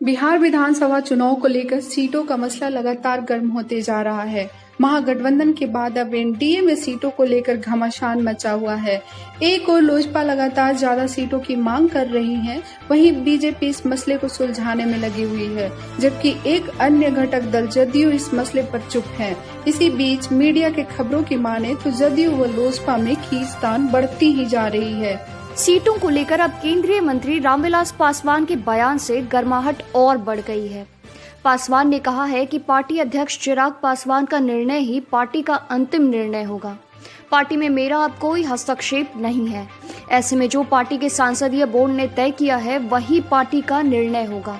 बिहार विधानसभा चुनाव को लेकर सीटों का मसला लगातार गर्म होते जा रहा है। महागठबंधन के बाद अब एनडीए में सीटों को लेकर घमासान मचा हुआ है। एक और लोजपा लगातार ज्यादा सीटों की मांग कर रही है, वहीं बीजेपी इस मसले को सुलझाने में लगी हुई है, जबकि एक अन्य घटक दल जदयू इस मसले पर चुप है। इसी बीच मीडिया के खबरों की माने तो जदयू व लोजपा में खींचतान बढ़ती ही जा रही है। सीटों को लेकर अब केंद्रीय मंत्री रामविलास पासवान के बयान से गर्माहट और बढ़ गई है। पासवान ने कहा है कि पार्टी अध्यक्ष चिराग पासवान का निर्णय ही पार्टी का अंतिम निर्णय होगा। पार्टी में मेरा अब कोई हस्तक्षेप नहीं है। ऐसे में जो पार्टी के संसदीय बोर्ड ने तय किया है वही पार्टी का निर्णय होगा।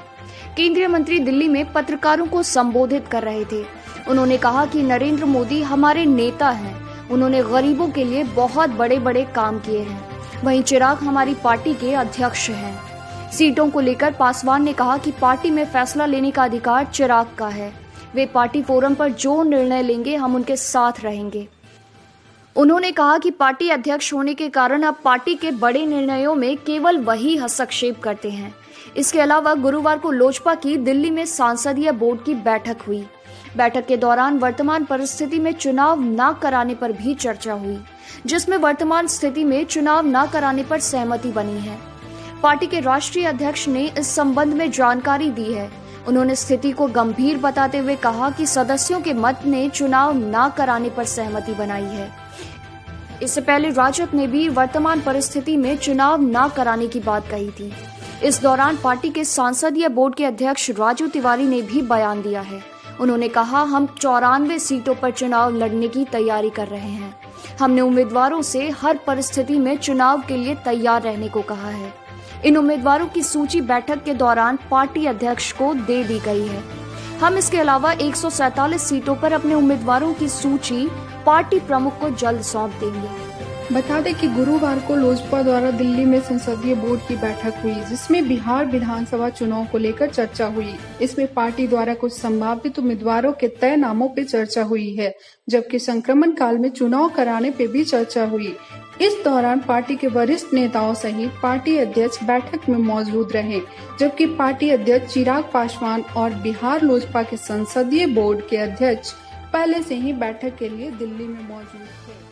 केंद्रीय मंत्री दिल्ली में पत्रकारों को संबोधित कर रहे थे। उन्होंने कहा कि नरेंद्र मोदी हमारे नेता हैं। उन्होंने गरीबों के लिए बहुत बड़े बड़े काम किए हैं। वहीं चिराग हमारी पार्टी के अध्यक्ष हैं। सीटों को लेकर पासवान ने कहा कि पार्टी में फैसला लेने का अधिकार चिराग का है। वे पार्टी फोरम पर जो निर्णय लेंगे हम उनके साथ रहेंगे। उन्होंने कहा कि पार्टी अध्यक्ष होने के कारण अब पार्टी के बड़े निर्णयों में केवल वही हस्तक्षेप करते हैं। इसके अलावा गुरुवार को लोजपा की दिल्ली में संसदीय बोर्ड की बैठक हुई। बैठक के दौरान वर्तमान परिस्थिति में चुनाव न कराने पर भी चर्चा हुई, जिसमें वर्तमान स्थिति में चुनाव न कराने पर सहमति बनी है। पार्टी के राष्ट्रीय अध्यक्ष ने इस संबंध में जानकारी दी है। उन्होंने स्थिति को गंभीर बताते हुए कहा कि सदस्यों के मत ने चुनाव न कराने पर सहमति बनाई है। इससे पहले राजद ने भी वर्तमान परिस्थिति में चुनाव न कराने की बात कही थी। इस दौरान पार्टी के संसदीय बोर्ड के अध्यक्ष राजू तिवारी ने भी बयान दिया है। उन्होंने कहा, हम 94 सीटों पर चुनाव लड़ने की तैयारी कर रहे हैं। हमने उम्मीदवारों से हर परिस्थिति में चुनाव के लिए तैयार रहने को कहा है। इन उम्मीदवारों की सूची बैठक के दौरान पार्टी अध्यक्ष को दे दी गई है। हम इसके अलावा 147 सीटों पर अपने उम्मीदवारों की सूची पार्टी प्रमुख को जल्द सौंप देंगे। बता दें कि गुरुवार को लोजपा द्वारा दिल्ली में संसदीय बोर्ड की बैठक हुई, जिसमें बिहार विधानसभा चुनाव को लेकर चर्चा हुई। इसमें पार्टी द्वारा कुछ संभावित उम्मीदवारों के तय नामों पर चर्चा हुई है, जबकि संक्रमण काल में चुनाव कराने पर भी चर्चा हुई। इस दौरान पार्टी के वरिष्ठ नेताओं सहित पार्टी अध्यक्ष बैठक में मौजूद रहे, जबकि पार्टी अध्यक्ष चिराग पासवान और बिहार लोजपा के संसदीय बोर्ड के अध्यक्ष पहले से ही बैठक के लिए दिल्ली में मौजूद थे।